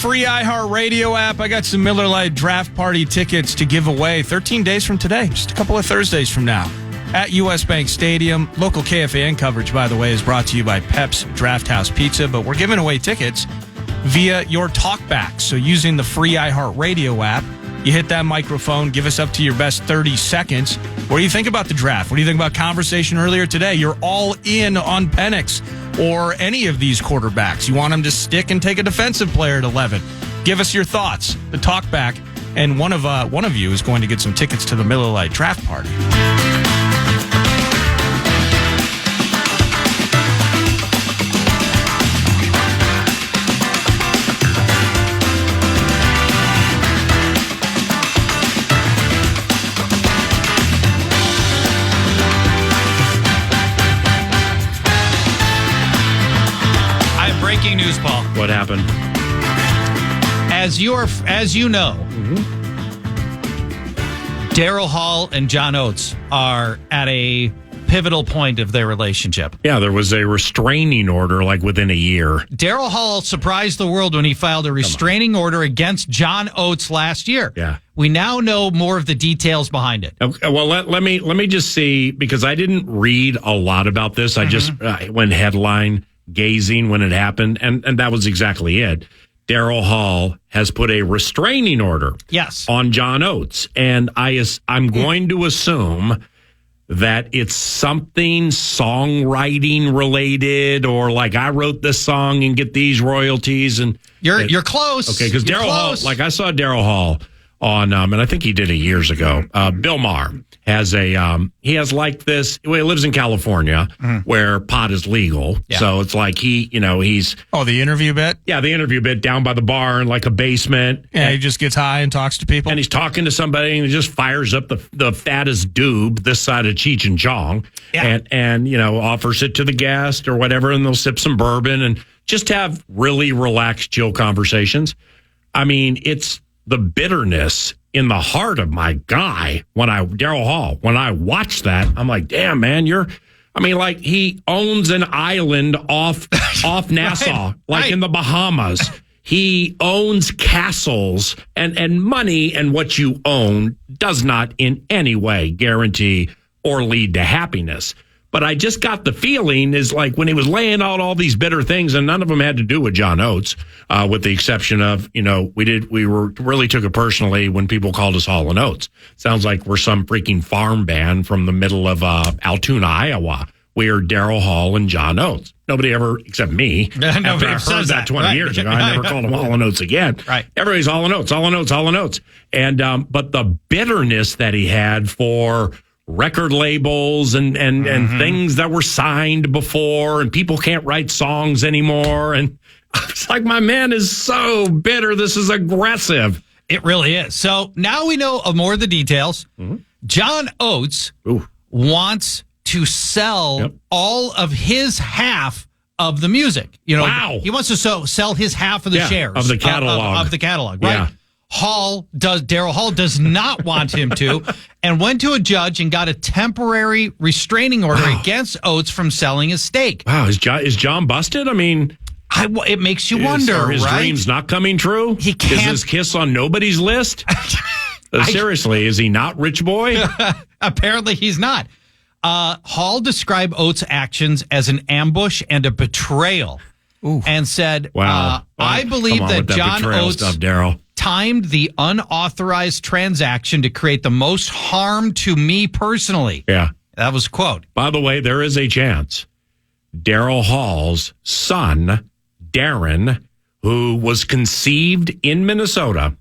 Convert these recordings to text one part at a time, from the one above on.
free iHeartRadio app. I got some Miller Lite Draft Party tickets to give away 13 days from today, just a couple of Thursdays from now, at U.S. Bank Stadium. Local KFAN coverage, by the way, is brought to you by Pep's Draft House Pizza, but we're giving away tickets via your talkback. So using the free iHeartRadio app, you hit that microphone, give us up to your best 30 seconds. What do you think about the draft? What do you think about conversation earlier today? You're all in on Penix or any of these quarterbacks. You want them to stick and take a defensive player at 11. Give us your thoughts, the talkback, and one of you is going to get some tickets to the Miller Lite Draft Party. Breaking news, Paul. What happened? As you know, Daryl Hall and John Oates are at a pivotal point of their relationship. Yeah, there was a restraining order like within a year. Daryl Hall surprised the world when he filed a restraining order against John Oates last year. Yeah. We now know more of the details behind it. Okay, well, let me just see, because I didn't read a lot about this. I just went headline gazing when it happened, and that was exactly it. Daryl Hall has put a restraining order on John Oates, and I'm going to assume that it's something songwriting related, or like I wrote this song and get these royalties. And you're close. Okay, because Daryl Hall, like I saw Daryl Hall on, and I think he did it years ago. Bill Maher has he has like this. Well, he lives in California where pot is legal. Yeah. So it's like he's. Oh, the interview bit? Yeah, the interview bit down by the bar in like a basement. Yeah, and he just gets high and talks to people. And he's talking to somebody and he just fires up the fattest doob this side of Cheech and Chong. Yeah. And offers it to the guest or whatever, and they'll sip some bourbon and just have really relaxed, chill conversations. I mean, it's the bitterness in the heart of my guy Daryl Hall. When I watch that, I'm like, damn, man, he owns an island off Nassau, in the Bahamas. He owns castles, and money and what you own does not in any way guarantee or lead to happiness. But I just got the feeling is like when he was laying out all these bitter things, and none of them had to do with John Oates, with the exception of, we really took it personally when people called us Hall and Oates. Sounds like we're some freaking farm band from the middle of Altoona, Iowa. We are Daryl Hall and John Oates. Nobody ever, except me, after I heard that 20 years ago, I never called him Hall and Oates again. Right. Everybody's Hall and Oates, Hall and Oates, Hall and Oates. And but the bitterness that he had for record labels and things that were signed before, and people can't write songs anymore. And it's like, my man is so bitter. This is aggressive. It really is. So now we know more of the details. John Oates wants to sell all of his half of the music. Wow. He wants to sell his half of the shares of the catalog. Of the catalog, right? Yeah. Daryl Hall does not want him to, and went to a judge and got a temporary restraining order against Oates from selling his stake. Wow, is John busted? I mean, it makes you wonder, are his right? dreams not coming true? He can't. Is his kiss on nobody's list? Seriously, is he not Rich Boy? Apparently he's not. Hall described Oates' actions as an ambush and a betrayal. Ooh. And said, wow. I believe that John Oates timed the unauthorized transaction to create the most harm to me personally. Yeah. That was a quote. By the way, there is a chance Daryl Hall's son, Darren, who was conceived in Minnesota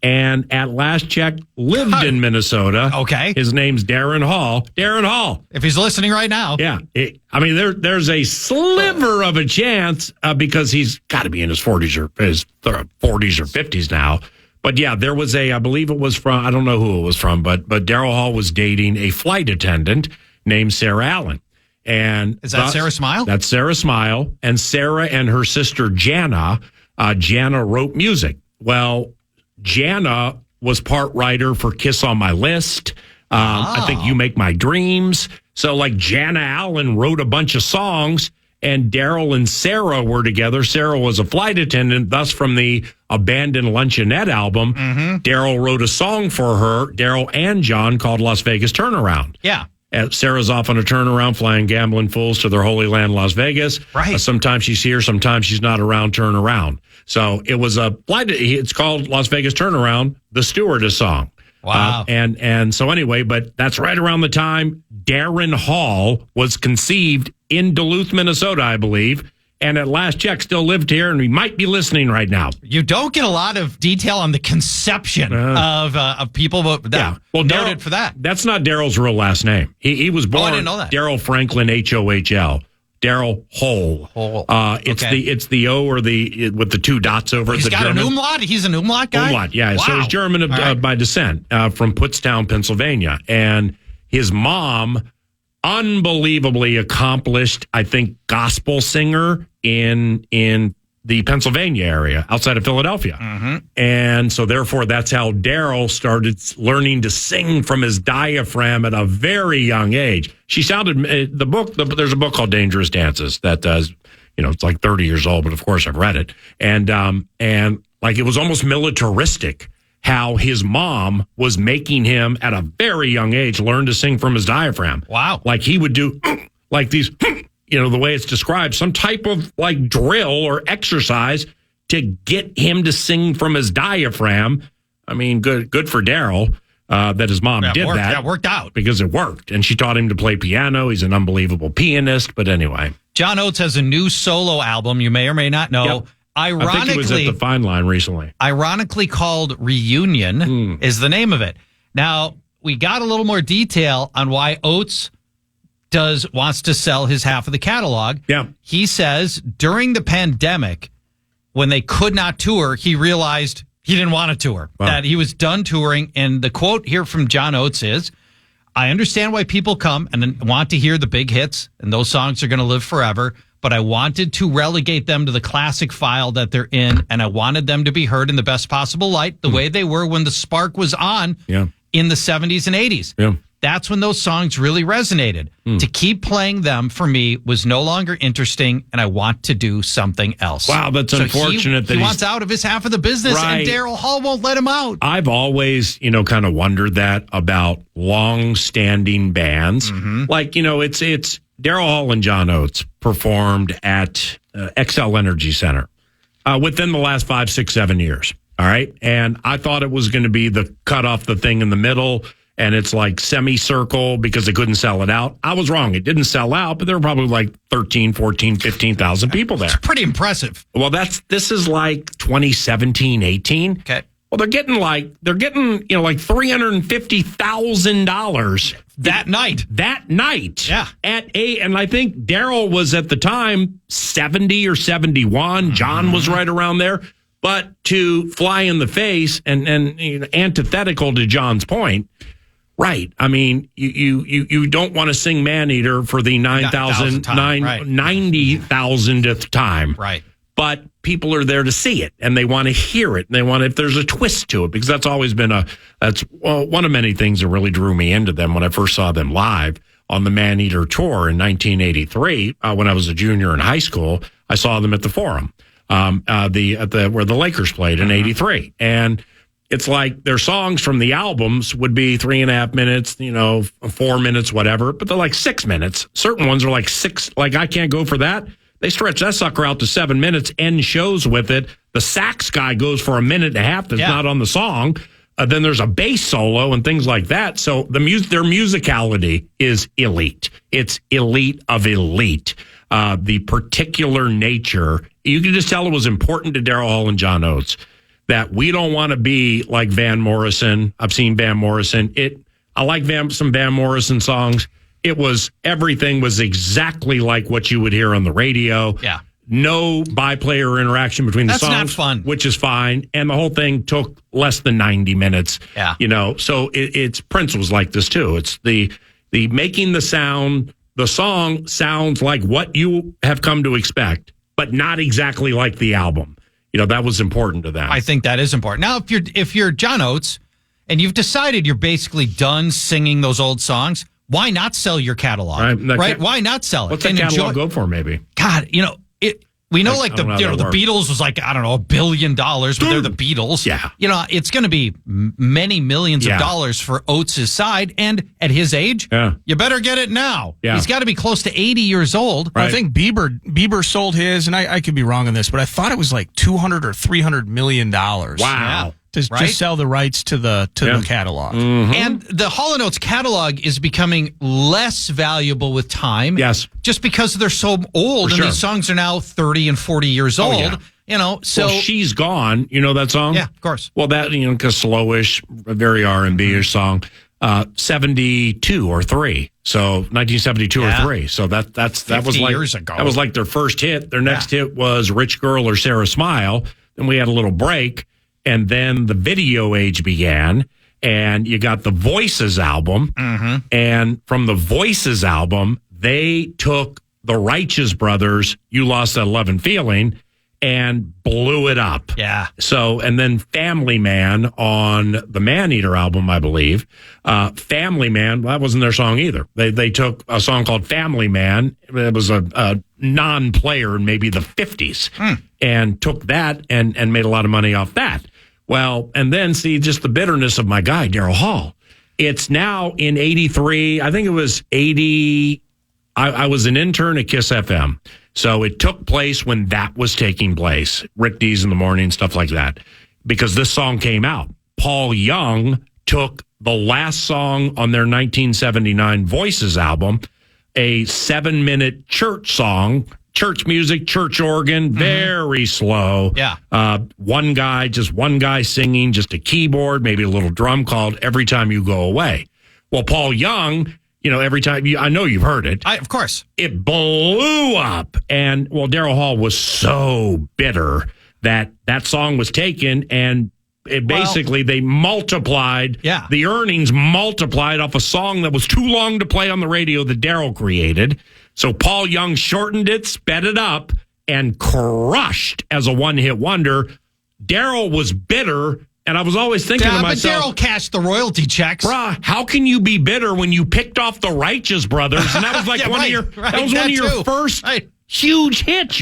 and at last check lived in Minnesota. Okay. His name's Darren Hall. Darren Hall. If he's listening right now. Yeah. There's a sliver of a chance because he's got to be in his 40s or 50s now. But yeah, there was I believe it was from, I don't know who it was from, but Daryl Hall was dating a flight attendant named Sarah Allen. And is that Sarah Smile? That's Sarah Smile. And Sarah and her sister Jana wrote music. Well, Jana was part writer for Kiss on My List. I think You Make My Dreams. So like Jana Allen wrote a bunch of songs and Daryl and Sarah were together. Sarah was a flight attendant, thus from the Abandoned Luncheonette album, Daryl wrote a song for her, Daryl and John, called Las Vegas Turnaround. Yeah. Sarah's off on a turnaround, flying gambling fools to their holy land, Las Vegas. Right. Sometimes she's here, sometimes she's not around, turn around. So it was it's called Las Vegas Turnaround, the Stewardess song. Wow. And so anyway, but that's right around the time Darren Hall was conceived in Duluth, Minnesota, I believe. And at last check, still lived here, and he might be listening right now. You don't get a lot of detail on the conception of people, but noted for that. That's not Daryl's real last name. He was born I didn't know that. Daryl Franklin Hohl. Daryl Hole. It's the O or the with the two dots over it. He's got German. An umlaut. He's an umlaut guy. Umlaut, yeah. Wow. So he's German by descent from Puttstown, Pennsylvania, and his mom, unbelievably accomplished, I think, gospel singer in the Pennsylvania area outside of Philadelphia. And so therefore that's how Daryl started learning to sing from his diaphragm at a very young age. She sounded there's a book called Dangerous Dances that does, it's like 30 years old, but of course I've read it. And like it was almost militaristic how his mom was making him at a very young age learn to sing from his diaphragm. Wow. Like he would do like these, the way it's described, some type of like drill or exercise to get him to sing from his diaphragm. I mean, good for Daryl that his mom did that. Yeah, worked out. Because it worked. And she taught him to play piano. He's an unbelievable pianist. But anyway. John Oates has a new solo album you may or may not know. Yep. Ironically, I think he was at the Fine Line recently. Ironically called Reunion is the name of it. Now, we got a little more detail on why Oates wants to sell his half of the catalog. Yeah. He says during the pandemic, when they could not tour, he realized he didn't want to tour, that he was done touring. And the quote here from John Oates is, I understand why people come and want to hear the big hits, and those songs are going to live forever. But I wanted to relegate them to the classic file that they're in, and I wanted them to be heard in the best possible light, the way they were when the spark was on in the 70s and 80s. Yeah. That's when those songs really resonated. To keep playing them, for me, was no longer interesting, and I want to do something else. Wow, that's unfortunate that he wants out of his half of the business, and Daryl Hall won't let him out. I've always, kind of wondered that about long-standing bands. Like, it's Daryl Hall and John Oates performed at XL Energy Center within the last 5, 6, 7 years. All right. And I thought it was going to be the cut off the thing in the middle, and it's like semicircle because they couldn't sell it out. I was wrong. It didn't sell out, but there were probably like 13, 14, 15,000 people there. It's pretty impressive. Well, this is like 2017, 18. Okay. Well, they're getting like $350,000 that night. Yeah. And I think Daryl was at the time 70 or 71. John was right around there. But to fly in the face and antithetical to John's point, right? I mean, you don't want to sing Maneater for the 90,000th time, right? But people are there to see it, and they want to hear it, and they want if there's a twist to it, because that's always been one of many things that really drew me into them when I first saw them live on the Maneater tour in 1983. When I was a junior in high school, I saw them at the Forum, where the Lakers played in '83, and it's like their songs from the albums would be 3.5 minutes, 4 minutes, whatever, but they're like 6 minutes. Certain ones are like 6. Like I Can't Go For That. They stretch that sucker out to 7 minutes, end shows with it. The sax guy goes for 1.5 minutes that's not on the song. Then there's a bass solo and things like that. So their musicality is elite. It's elite of elite. The particular nature, you can just tell it was important to Daryl Hall and John Oates that we don't want to be like Van Morrison. I've seen Van Morrison. I like some Van Morrison songs. Everything was exactly like what you would hear on the radio. Yeah. No by-player interaction between the songs. That's not fun. Which is fine. And the whole thing took less than 90 minutes. Yeah. So it's Prince was like this too. It's the making the song sounds like what you have come to expect, but not exactly like the album. That was important to them. I think that is important. Now, if you're John Oates and you've decided you're basically done singing those old songs, why not sell your catalog? Right? Why not sell it? What's that catalog go for, maybe? God, we know the Beatles was like, I don't know, $1 billion, but they're the Beatles. Yeah. It's going to be many millions of dollars for Oates' side. And at his age, you better get it now. Yeah. He's got to be close to 80 years old. Right. I think Bieber sold his, and I could be wrong on this, but I thought it was like $200 or $300 million. Wow. Yeah. To just sell the rights to the catalog. Mm-hmm. And the Hall & Oates catalog is becoming less valuable with time. Yes. Just because they're so old, and these songs are now 30 and 40 years old. Yeah. So She's Gone. You know that song? Yeah, of course. Well, that, because slowish, very R&B-ish song. 72 or 3. So 1972 or 3. So that was like years ago. That was like their first hit. Their next hit was Rich Girl or Sarah Smile. Then we had a little break. And then the video age began, and you got the Voices album. Mm-hmm. And from the Voices album, they took the Righteous Brothers, You Lost That Love and Feeling, and blew it up. Yeah. So, and then Family Man on the Maneater album, I believe. Family Man, that wasn't their song either. They took a song called Family Man. It was a non-player in maybe the 50s. And took that and made a lot of money off that. Well, and then see just the bitterness of my guy, Daryl Hall. It's now in 83. I think it was 80. I was an intern at KISS FM. So it took place when that was taking place. Rick Dees in the Morning, stuff like that. Because this song came out. Paul Young took the last song on their 1979 Voices album, a 7-minute church song, church music, church organ, very slow. Yeah. One guy singing, just a keyboard, maybe a little drum called Every Time You Go Away. Well, Paul Young, every time I know you've heard it. Of course. It blew up. And Daryl Hall was so bitter that song was taken, and it basically they multiplied the earnings multiplied off a song that was too long to play on the radio that Daryl created. So Paul Young shortened it, sped it up, and crushed as a one-hit wonder. Daryl was bitter, and I was always thinking to myself, but Daryl cashed the royalty checks. Bruh, how can you be bitter when you picked off the Righteous Brothers? And that was like one of your first huge hits,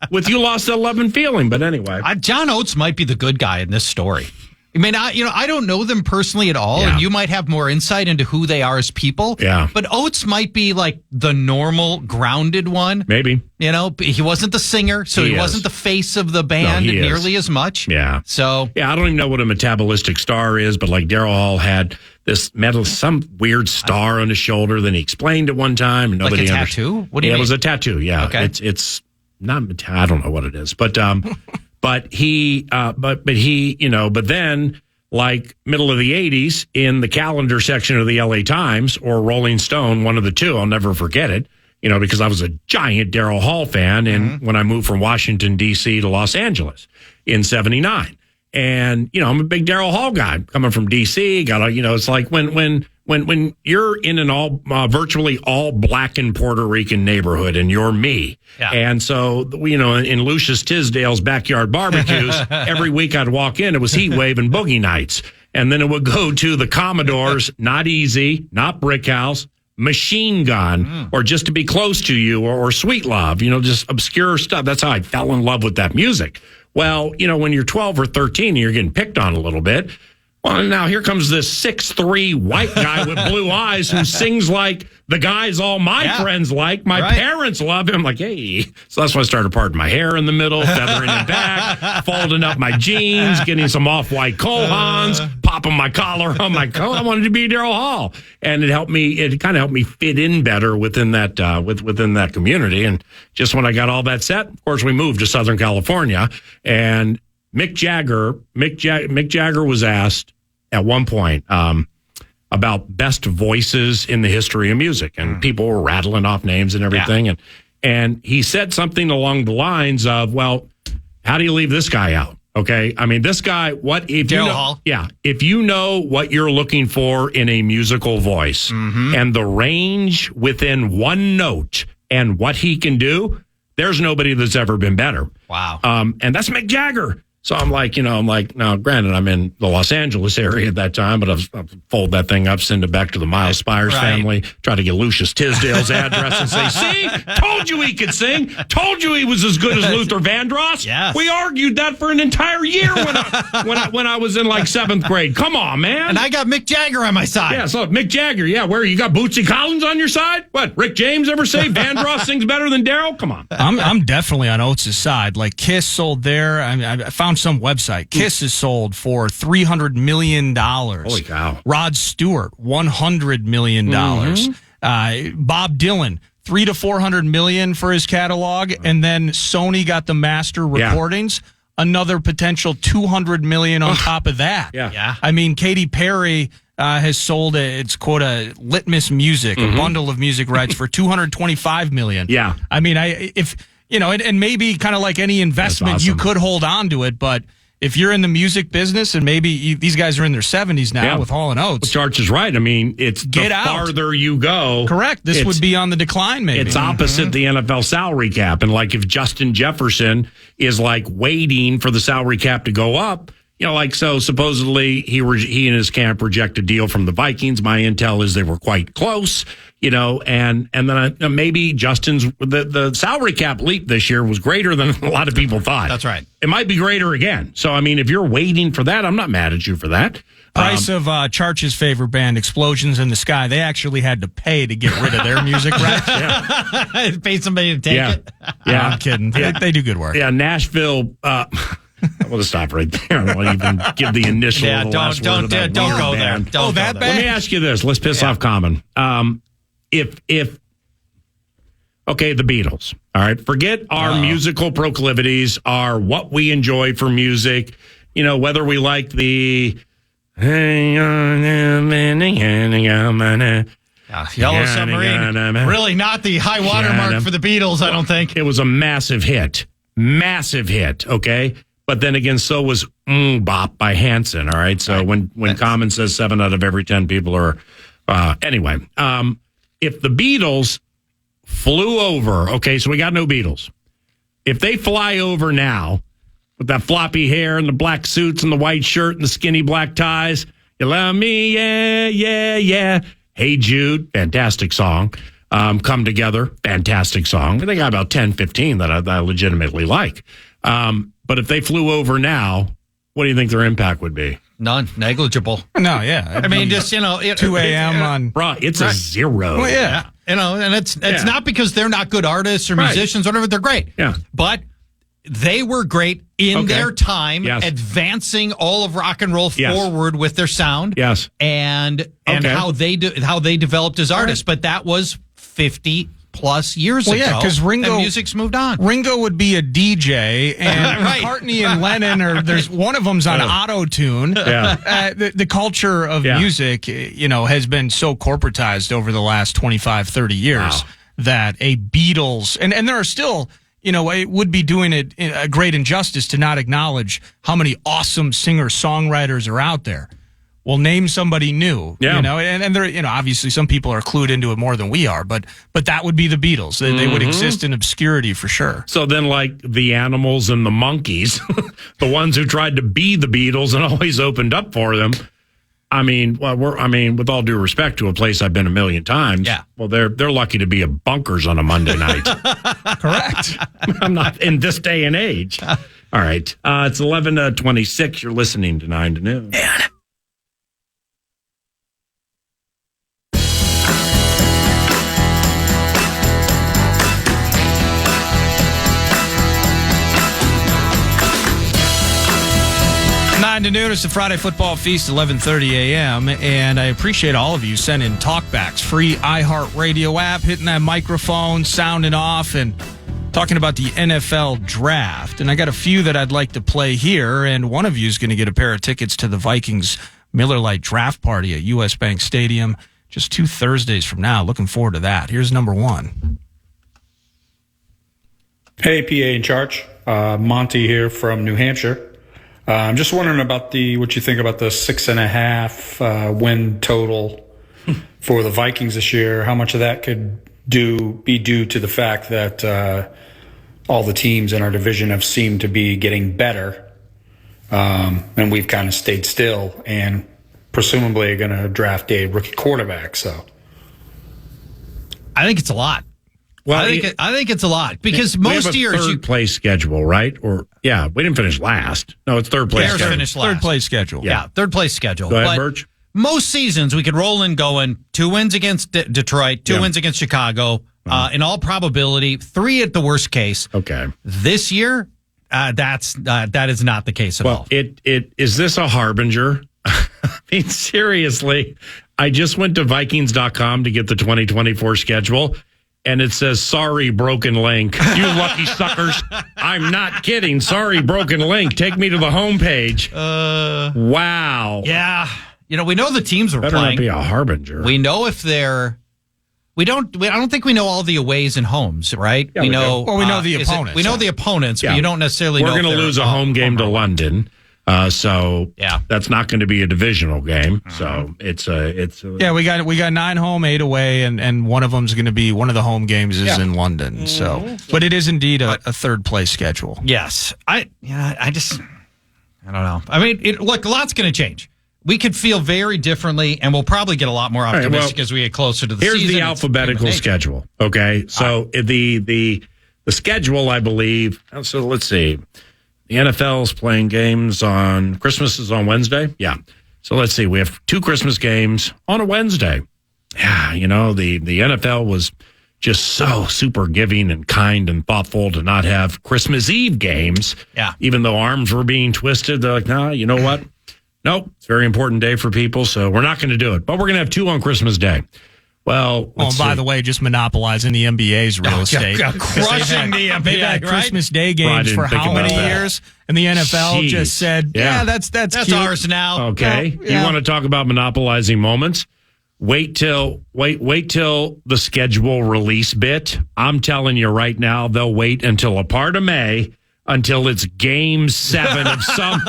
with You Lost That Love and Feeling. But anyway. John Oates might be the good guy in this story. I mean, I don't know them personally at all, and you might have more insight into who they are as people. Yeah. But Oates might be like the normal, grounded one. Maybe. He wasn't the singer, so he wasn't the face of the band nearly as much. Yeah. So. Yeah, I don't even know what a metabolistic star is, but like Daryl Hall had this some weird star on his shoulder. Then he explained it one time, and nobody understood. Like a tattoo? What do you mean? It was a tattoo. Yeah. Okay. It's not. I don't know what it is, but but then like middle of the 80s in the calendar section of the LA Times or Rolling Stone, one of the two, I'll never forget it. Because I was a giant Daryl Hall fan, and when I moved from Washington D.C. to Los Angeles in '79. And, I'm a big Daryl Hall guy coming from D.C. It's like when you're in an virtually all black and Puerto Rican neighborhood and you're me. Yeah. And so, in Lucius Tisdale's backyard barbecues, every week I'd walk in, it was Heat Wave and Boogie Nights. And then it would go to the Commodores, Not Easy, Not Brick House, Machine Gun, or Just to Be Close to You, or Sweet Love, just obscure stuff. That's how I fell in love with that music. Well, when you're 12 or 13 and you're getting picked on a little bit, well, now here comes this 6'3" white guy with blue eyes who sings like the guys all my friends like. My parents love him. I'm like, hey. So that's when I started parting my hair in the middle, feathering it back, folding up my jeans, getting some off-white Kohans, popping my collar on my coat. I wanted to be Daryl Hall. And it kind of helped me fit in better within that within that community. And just when I got all that set, of course, we moved to Southern California. And Mick Jagger was asked at one point about best voices in the history of music, and people were rattling off names and everything, and he said something along the lines of, "Well, how do you leave this guy out?" Okay, I mean, this guy. What if Daryl Hall? Yeah, if you know what you're looking for in a musical voice and the range within one note and what he can do, there's nobody that's ever been better. Wow. And that's Mick Jagger. So I'm like, now granted, I'm in the Los Angeles area at that time, but I'll fold that thing up, send it back to the Miles Spires family, try to get Lucius Tisdale's address and say, see, told you he could sing, told you he was as good as Luther Vandross. Yes. We argued that for an entire year when I was in like 7th grade. Come on, man. And I got Mick Jagger on my side. Yeah, so Mick Jagger, where you got Bootsy Collins on your side? What, Rick James ever say Vandross sings better than Daryl? Come on. I'm definitely on Oates' side. Like Kiss sold there. I found some website. Kiss is sold for $300 million. Holy cow. Rod Stewart, $100 million. Bob Dylan, $300 to $400 million for his catalog. And then Sony got the master recordings. Another potential $200 million on top of that. Yeah. I mean, Katy Perry has sold it's quote a Litmus Music, a bundle of music rights for $225 million. Yeah. I mean, and maybe kind of like any investment, awesome. you could hold on to it, but if you're in the music business and maybe these guys are in their 70s now with Hall & Oates. Well, Charch is right. I mean, it's Get out. farther you go. Correct. This would be on the decline, maybe. It's opposite the NFL salary cap. And like if Justin Jefferson is like waiting for the salary cap to go up, so supposedly he and his camp reject a deal from the Vikings. My intel is they were quite close, and then maybe Justin's the salary cap leap this year was greater than a lot of people thought. That's right. It might be greater again. So, I mean, if you're waiting for that, I'm not mad at you for that. Price of Charch's favorite band, Explosions in the Sky. They actually had to pay to get rid of their music rights. Pay somebody to take it. Yeah, I'm kidding. They do good work. Yeah, Nashville. I'm going to stop right there. I won't even give the initial. Yeah, don't go there. Don't go there. That bad? Let me ask you this. Let's piss off Common. The Beatles. All right, forget our musical proclivities, our what we enjoy for music. Whether we like the Yellow Submarine. Really not the high water mark for the Beatles, I don't think. It was a massive hit. Massive hit, okay? But then again, so was Bop by Hanson, all right? So when Common says 7 out of every 10 people are... anyway, if the Beatles flew over, okay, so we got no Beatles. If they fly over now with that floppy hair and the black suits and the white shirt and the skinny black ties, you love me, yeah, yeah, yeah. Hey Jude, fantastic song. Come Together, fantastic song. They got about 10, 15 that I legitimately like. But if they flew over now, what do you think their impact would be? None. Negligible. No, yeah. I mean, just, 2 a.m. on... Bruh, it's a zero. Well, yeah. And it's not because they're not good artists or musicians or whatever. They're great. Yeah. But they were great in their time, advancing all of rock and roll forward with their sound. Yes. And how they developed as artists. But that was 50 plus years ago. Yeah, because and music's moved on. Ringo would be a DJ, and McCartney and Lennon there's one of them's on auto-tune. Yeah. The culture of music, has been so corporatized over the last 25, 30 years that a Beatles, and there are still, it would be doing it a great injustice to not acknowledge how many awesome singer-songwriters are out there. Well, name somebody new, and there, obviously some people are clued into it more than we are, but that would be the Beatles. They would exist in obscurity for sure. So then, like the Animals and the Monkees, the ones who tried to be the Beatles and always opened up for them. I mean, with all due respect to a place I've been a million times. Yeah. Well, they're lucky to be at Bunkers on a Monday night. Correct. I'm not in this day and age. All right. It's 11:26. You're listening to 9 to Noon. Man. To noon, it's the Friday Football Feast, 11:30 a.m., and I appreciate all of you sending talkbacks. Free iHeartRadio app, hitting that microphone, sounding off, and talking about the NFL draft. And I got a few that I'd like to play here, and one of you is going to get a pair of tickets to the Vikings Miller Lite draft party at US Bank Stadium just 2 Thursdays from now. Looking forward to that. Here's number one. Hey, PA in charge. Monty here from New Hampshire. I'm just wondering about what you think about the 6.5 win total for the Vikings this year. How much of that could be due to the fact that all the teams in our division have seemed to be getting better, and we've kind of stayed still and presumably are going to draft a rookie quarterback. So I think it's a lot. Well, I think it's a lot because we most have a years third place schedule, right? Or we didn't finish last. No, it's third place. Bears schedule. finished last. Third place schedule. Yeah, third place schedule. Go ahead, But Birch. most seasons we could roll in going 2 wins against Detroit, 2 wins against Chicago. In all probability, 3 at the worst case. Okay. This year, that is not the case at all. It is this a harbinger? I mean, seriously, I just went to Vikings.com to get the 2024 schedule, and it says, sorry, broken link. You lucky suckers. I'm not kidding. Sorry, broken link. Take me to the homepage. Wow. Yeah. We know the teams are Better playing. not be a harbinger. We know if they're. I don't think we know all the aways and homes, right? Yeah, we we know. do. Well, we know the opponents. We know the opponents, Yeah. but you don't necessarily know. We're going to lose a home game to London. So that's not going to be a divisional game. So it's Yeah, we got 9 home, 8 away, and one of them's going to be one of the home games is in London. So, but it is indeed a third place schedule. Yes, I don't know. I mean, look, a lot's going to change. We could feel very differently, and we'll probably get a lot more optimistic as we get closer to the season. Here's the alphabetical schedule. Okay, so the schedule, I believe. So let's see. The NFL's playing games on Christmas is on Wednesday. Yeah. So let's see. We have 2 Christmas games on a Wednesday. Yeah, the NFL was just so super giving and kind and thoughtful to not have Christmas Eve games. Yeah. Even though arms were being twisted, they're like, no, you know what? Nope, it's a very important day for people, so we're not going to do it. But we're going to have 2 on Christmas Day. Well, by the way, just monopolizing the NBA's real estate. Crushing the NBA, They've had right? Christmas Day games for how many years? And the NFL just said, that's cute. ours now. Okay. Yeah. You want to talk about monopolizing moments? Wait till the schedule release bit. I'm telling you right now, they'll wait until a part of May until it's game 7 of some.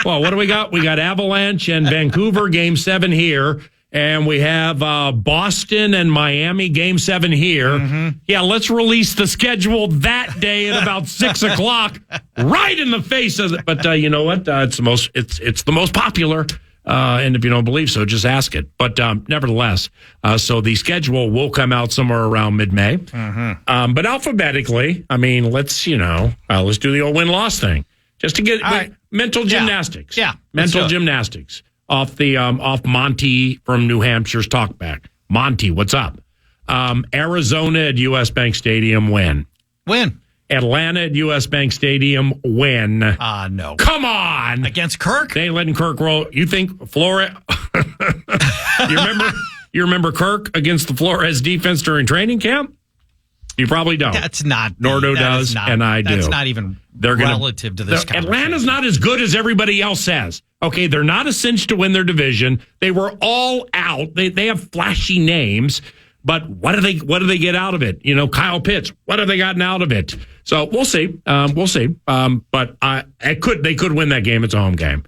Well, what do we got? We got Avalanche and Vancouver game 7 here. And we have Boston and Miami game 7 here. Mm-hmm. Yeah, let's release the schedule that day at about 6 o'clock, right in the face of it. But you know what? It's the most popular. And if you don't believe so, just ask it. But nevertheless, so the schedule will come out somewhere around mid-May. Mm-hmm. But alphabetically, I mean, let's do the old win-loss thing just to get mental gymnastics. Yeah, mental gymnastics off Monty from New Hampshire's talkback. Monty, what's up? Arizona at U.S. Bank Stadium, win. Atlanta at U.S. Bank Stadium, win. No. Come on. Against Kirk? They ain't letting Kirk roll. You think Flores? You remember Kirk against the Flores defense during training camp? You probably don't. That's not. Nordo does, and I do. That's not even relative to this conversation. Atlanta's not as good as everybody else says. Okay, they're not a cinch to win their division. They were all out. They have flashy names, but what do they get out of it? Kyle Pitts. What have they gotten out of it? So we'll see. But they could win that game. It's a home game.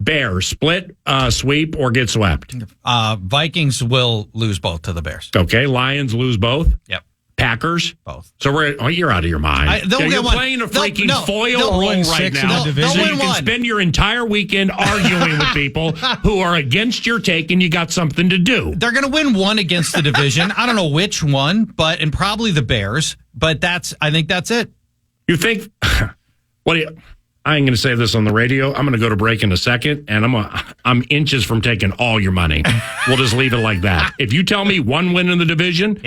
Bears split, sweep, or get swept. Vikings will lose both to the Bears. Okay, Lions lose both. Yep. Packers both. So you're out of your mind. You're playing a freaking foil role right now. So you can spend your entire weekend arguing with people who are against your take, and you got something to do. They're going to win one against the division. I don't know which one, and probably the Bears. But I think that's it. You think? I ain't going to say this on the radio. I'm going to go to break in a second, and I'm inches from taking all your money. We'll just leave it like that. If you tell me one win in the division,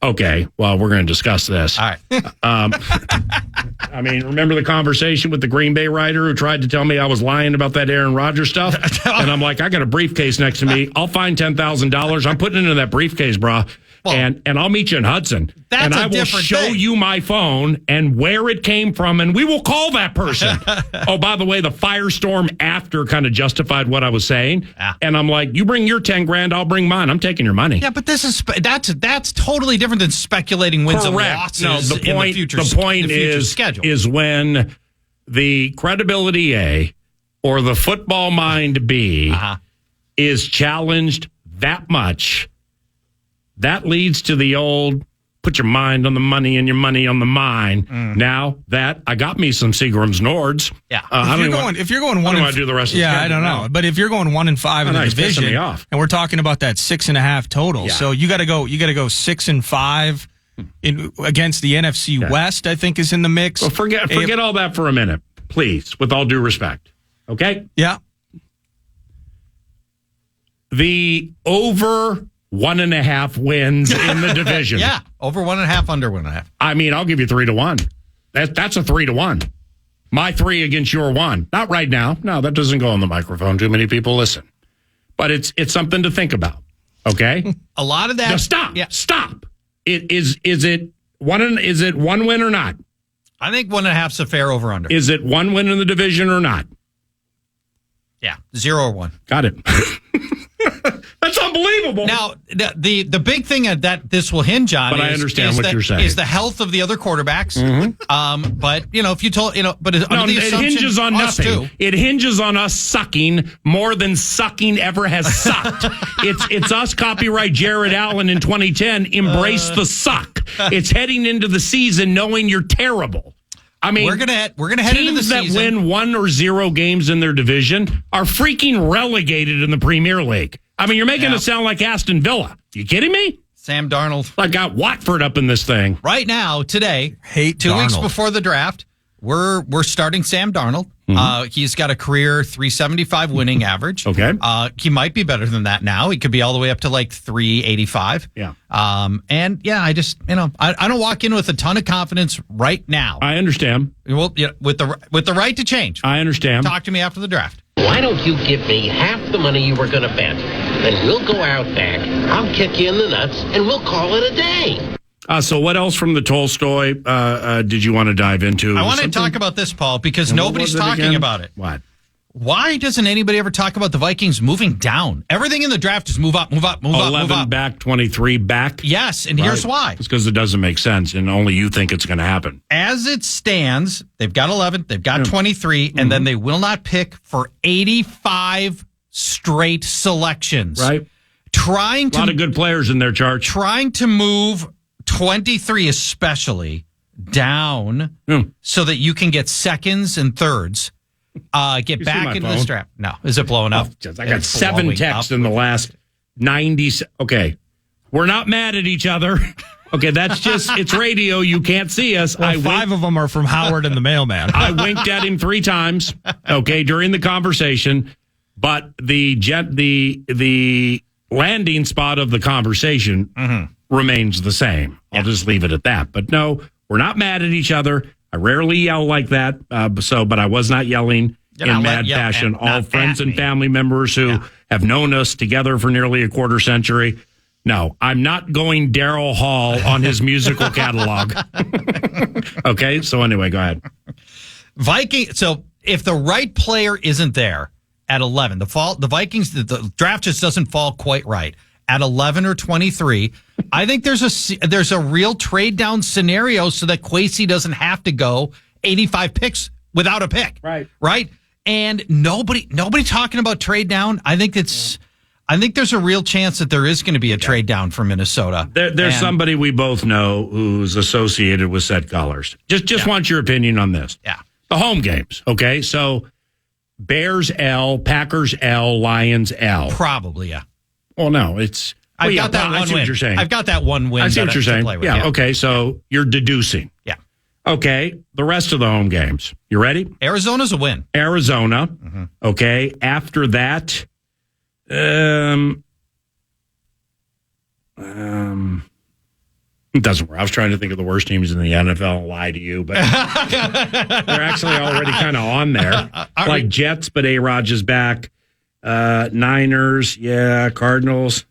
okay, well, we're going to discuss this. All right. I mean, remember the conversation with the Green Bay writer who tried to tell me I was lying about that Aaron Rodgers stuff? And I'm like, I got a briefcase next to me. I'll find $10,000. I'm putting it in that briefcase, brah. Well, and I'll meet you in Hudson. And I will show you my phone and where it came from, and we will call that person. Oh, by the way, the firestorm after kind of justified what I was saying. And I'm like, you bring your $10,000, I'll bring mine. I'm taking your money. Yeah, but that's totally different than speculating wins and losses in the future. The point is when the credibility A or the football mind B is challenged that much. That leads to the old put your mind on the money and your money on the mine. Now that I got me some Seagram's Nords. Yeah. If you're going one, I do the rest of the I don't know. But if you're going 1-5 in the division, me off. and we're talking about that 6.5 total, so you got to go 6-5 against the NFC West. I think is in the mix. Well, forget all that for a minute, please. With all due respect, okay? Yeah. The over 1.5 wins in the division. Yeah, over 1.5, under 1.5. I mean, I'll give you 3-1. That's a 3-1. My 3 against your 1. Not right now. No, that doesn't go on the microphone. Too many people listen. But it's something to think about. Okay? A lot of that. Now stop. Yeah. Stop. Is it one win or not? I think 1.5's a fair over under. Is it 1 win in the division or not? Yeah, 0 or 1. Got it. That's unbelievable. Now, the big thing that this will hinge on, but I understand what you're saying, is the health of the other quarterbacks. But if you told, but it hinges on nothing. Too. It hinges on us sucking more than sucking ever has sucked. It's us. Copyright Jared Allen in 2010. Embrace the suck. It's heading into the season knowing you're terrible. I mean, we're gonna head into the teams that win 1 or 0 games in their division are freaking relegated in the Premier League. I mean, you're making it sound like Aston Villa. You kidding me? Sam Darnold. I got Watford up in this thing right now. Today, 2 Darnold. weeks before the draft, we're starting Sam Darnold. He's got a career 375 winning average. Okay. He might be better than that now. He could be all the way up to like 385. Yeah. And I just I don't walk in with a ton of confidence right now. I understand. Well, with the right to change. I understand. Talk to me after the draft. Why don't you give me half the money you were going to bet? Then we'll go out back, I'll kick you in the nuts, and we'll call it a day. So what else from the Tolstoy did you want to dive into? I want to talk about this, Paul, because nobody's talking about it. What? Why doesn't anybody ever talk about the Vikings moving down? Everything in the draft is move up, move up, move up, move 11 up. back, 23 back? Yes, and here's why. It's because it doesn't make sense, and only you think it's going to happen. As it stands, they've got 11, they've got 23, and then they will not pick for 85 straight selections. Right. A lot of good players in their chart. Trying to move 23 especially down so that you can get seconds and thirds. Get back into the strap. No, is it blowing up? I got 7 texts in the last 90. Okay, we're not mad at each other. Okay, that's just, it's radio. You can't see us. Well, 5 of them are from Howard and the mailman. I winked at him 3 times, okay, during the conversation. But the landing spot of the conversation remains the same. I'll just leave it at that. But no, we're not mad at each other. I rarely yell like that, but I was not yelling in mad passion. All friends and family members who have known us together for nearly a quarter century. No, I'm not going Daryl Hall on his musical catalog. Okay, so anyway, go ahead. So if the right player isn't there at 11, the Vikings, the draft just doesn't fall quite right. At 11 or 23, I think there's a real trade down scenario so that Kwesi doesn't have to go 85 picks without a pick. Right. And nobody talking about trade down. I think there's a real chance that there is going to be a trade down for Minnesota. There's somebody we both know who's associated with said colors. Just want your opinion on this. Yeah. The home games. Okay. So Bears L, Packers L, Lions L. Probably, yeah. Well, no, it's. I've got that one win. I see what you're saying. I've got that one win. I see what you're saying. Yeah. Okay. So you're deducing. Yeah. Okay. The rest of the home games. You ready? Arizona's a win. Arizona. Okay. After that, it doesn't work. I was trying to think of the worst teams in the NFL. I'll lie to you, but they're actually already kind of on there. Like Jets, but A-Rod is back. Niners, Cardinals,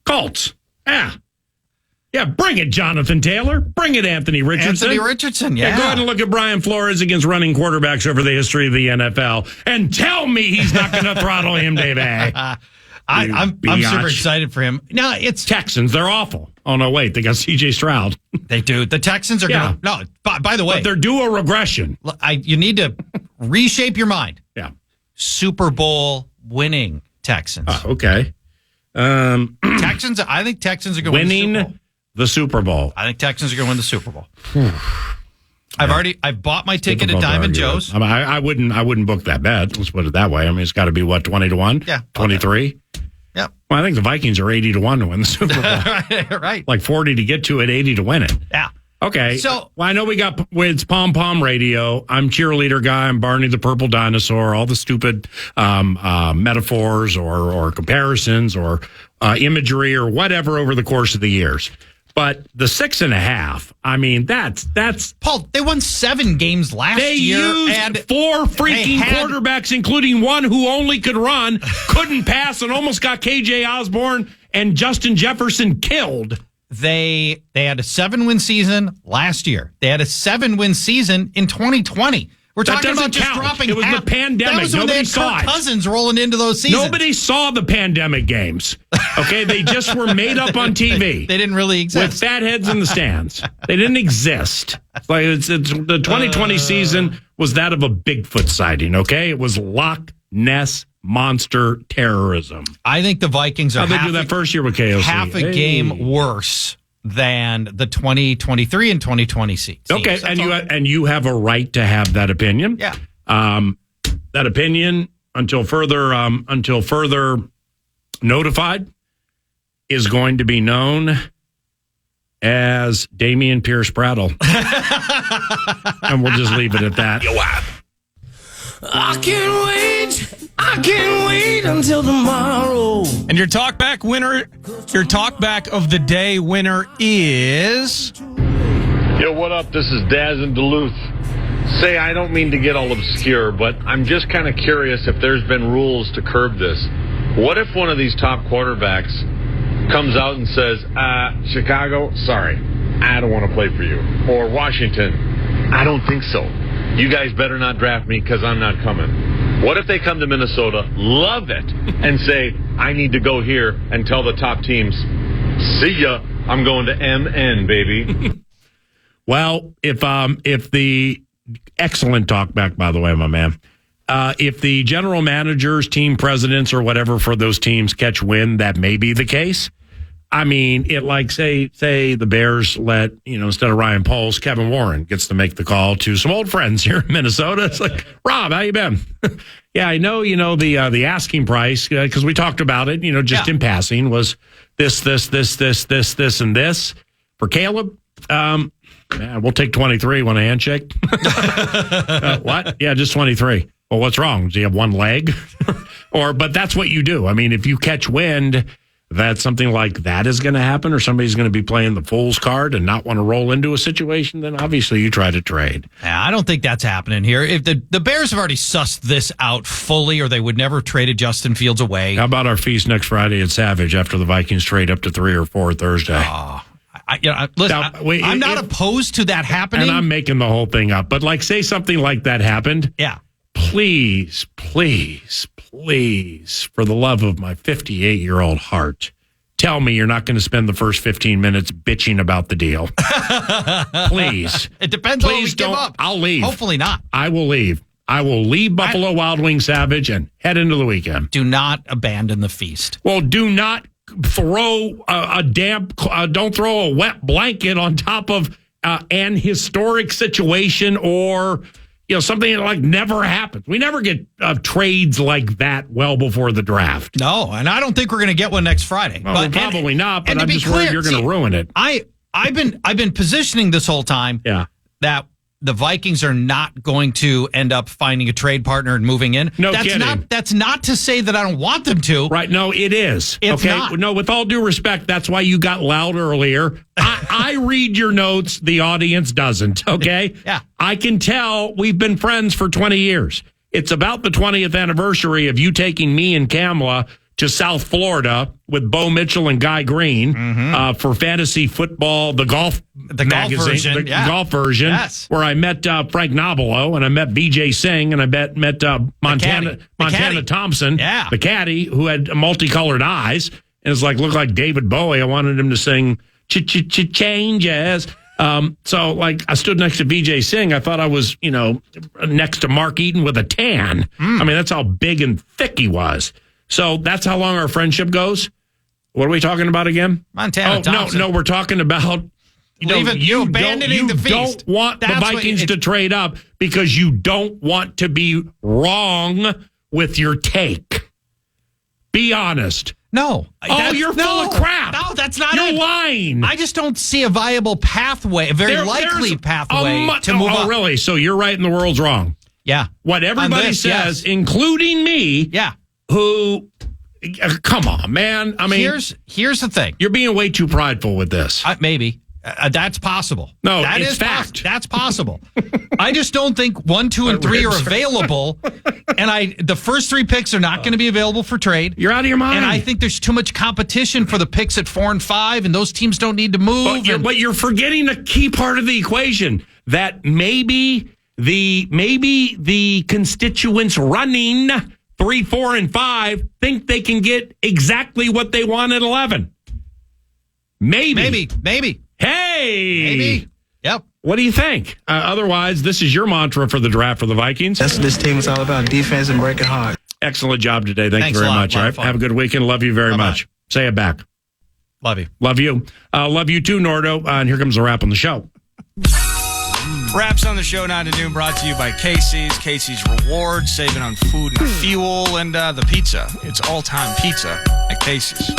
Colts, bring it, Jonathan Taylor, bring it, Anthony Richardson. Go ahead and look at Brian Flores against running quarterbacks over the history of the NFL, and tell me he's not going to throttle him, David. I'm super excited for him. No, it's Texans. They're awful. Oh no, wait, they got C.J. Stroud. They do. The Texans are going to. No, by the way, but they're due a regression. You need to reshape your mind. Yeah, Super Bowl winning Texans. Okay. Texans. I think Texans are going to win the Super Bowl. the Super Bowl. I think Texans are going to win the Super Bowl. I've bought my ticket at Difficult to Diamond argue Joe's. it. I wouldn't book that bet. Let's put it that way. I mean, it's got to be what, 20-1? Yeah. 23? Yep. Well, I think the Vikings are 80-1 to win the Super Bowl. Right. Like 40 to get to it, 80 to win it. Yeah. Okay. So, well, I know it's Pom Pom Radio. I'm cheerleader guy. I'm Barney the Purple Dinosaur. All the stupid metaphors or comparisons or imagery or whatever over the course of the years. But the 6.5, I mean, that's Paul, they won 7 games last year. They used and 4 freaking quarterbacks, including one who only could run, couldn't pass, and almost got KJ Osborne and Justin Jefferson killed. They had a 7-win season last year. They had a 7-win season in 2020. We're That talking about doesn't just count. dropping It was half. the pandemic. That was when Nobody they had saw Kirk it. Cousins rolling into those seasons. Nobody saw the pandemic games. Okay, they just were made up on TV. They didn't really exist. With fat heads in the stands. They didn't exist. Like it's the 2020 season was that of a Bigfoot sighting, okay? It was Loch Ness monster terrorism. I think the Vikings are How'd they do that first year with KOC? half a game worse than the 2023 and 2020 seats. Okay, and you have a right to have that opinion. Yeah. That opinion until further notified is going to be known as Damian Pierce Prattle. And we'll just leave it at that. I can't wait until tomorrow. And your talkback of the day winner is... Yo, what up? This is Daz in Duluth. Say, I don't mean to get all obscure, but I'm just kind of curious if there's been rules to curb this. What if one of these top quarterbacks comes out and says, Chicago, sorry, I don't want to play for you. Or Washington, I don't think so. You guys better not draft me because I'm not coming. What if they come to Minnesota, love it, and say, I need to go here and tell the top teams, see ya, I'm going to MN, baby. Well, if the excellent talkback, by the way, my man, if the general managers, team presidents, or whatever for those teams catch wind, that may be the case. I mean, it like say the Bears let, instead of Ryan Poles, Kevin Warren gets to make the call to some old friends here in Minnesota. It's like, Rob, how you been? Yeah, I know, the asking price, because we talked about it, just in passing, was this, and this for Caleb. Man, we'll take 23. Want a handshake? What? Yeah, just 23. Well, what's wrong? Do you have one leg? But that's what you do. I mean, if you catch wind that something like that is going to happen, or somebody's going to be playing the fool's card and not want to roll into a situation, then obviously you try to trade. Yeah, I don't think that's happening here. If the Bears have already sussed this out fully, or they would never have traded Justin Fields away. How about our feast next Friday at Savage after the Vikings trade up to 3 or 4 Thursday? Listen, I'm not opposed to that happening. And I'm making the whole thing up. But say something like that happened. Yeah. Please, please, please, for the love of my 58-year-old heart, tell me you're not going to spend the first 15 minutes bitching about the deal. Please. It depends on what we give up. I'll leave. Hopefully not. I will leave. I will leave Buffalo Wild Wings Savage and head into the weekend. Do not abandon the feast. Well, do not throw don't throw a wet blanket on top of an historic situation or something that never happens. We never get trades like that well before the draft. No, and I don't think we're going to get one next Friday. Well, probably not, but I'm just worried you're going to ruin it. I've been positioning this whole time that the Vikings are not going to end up finding a trade partner and moving in. That's kidding. That's not to say that I don't want them to. Right. No, it is. It's not. No, with all due respect, that's why you got loud earlier. I read your notes. The audience doesn't. Okay. Yeah. I can tell we've been friends for 20 years. It's about the 20th anniversary of you taking me and Kamala to South Florida with Bo Mitchell and Guy Green for fantasy football, the golf magazine, golf version, yes. Where I met Frank Nobilo and I met BJ Singh and I met Montana Thompson, the caddy who had multicolored eyes and it's looked like David Bowie. I wanted him to sing changes. So I stood next to BJ Singh. I thought I was, next to Mark Eaton with a tan. I mean, that's how big and thick he was. So that's how long our friendship goes. What are we talking about again? Montana Thompson. No, we're talking about you abandoning the feast. Don't want the Vikings to trade up because you don't want to be wrong with your take. Be honest. No. You're full of crap. No, that's not You're it. lying. I just don't see a viable pathway, a very likely pathway to move on. Oh, really? So you're right and the world's wrong. Yeah. What everybody says, including me, who, come on, man. I mean, here's the thing. You're being way too prideful with this. Maybe. That's possible. No, that it's is fact. That's possible. I just don't think 1, 2, and 3 are available. And the first 3 picks are not going to be available for trade. You're out of your mind. And I think there's too much competition for the picks at 4 and 5, and those teams don't need to move. But you're forgetting a key part of the equation, that maybe the constituents running 3, 4, and 5 think they can get exactly what they want at 11. Maybe. Hey! Maybe. Yep. What do you think? Otherwise, this is your mantra for the draft for the Vikings. That's what this team is all about, defense and breaking hard. Excellent job today. Thank Thanks you very a lot. much. All right. Have a good weekend. Love you very much. Say it back. Love you. Love you. Love you too, Nordo. And here comes the wrap on the show. Wraps on the show 9 to noon, brought to you by Casey's. Casey's Rewards, saving on food and fuel, and the pizza. It's all-time pizza at Casey's.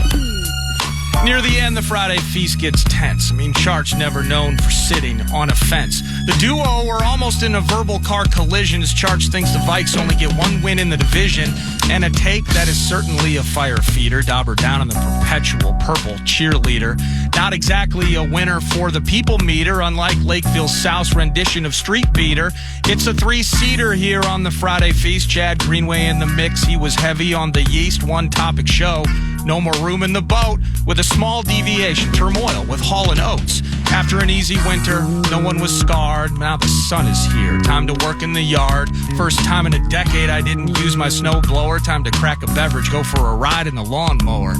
Near the end, the Friday feast gets tense. I mean, Chart's never known for sitting on a fence. The duo were almost in a verbal car collision as Charts thinks the Vikes only get 1 win in the division, and a take that is certainly a fire feeder. Dauber down on the perpetual purple cheerleader. Not exactly a winner for the people meter, unlike Lakeville South's rendition of Street Beater. It's a 3-seater here on the Friday feast. Chad Greenway in the mix. He was heavy on the yeast. One topic show. No more room in the boat with a small deviation. Turmoil with Hall and Oates. After an easy winter, no one was scarred. Now the sun is here. Time to work in the yard. First time in a decade I didn't use my snow blower. Time to crack a beverage, go for a ride in the lawnmower.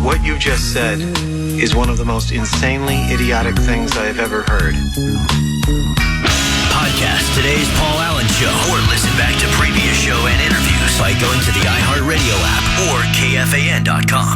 What you just said is one of the most insanely idiotic things I have ever heard. Podcast today's Paul Allen Show, or listen back to previous show and interviews by going to the iHeartRadio app or KFAN.com.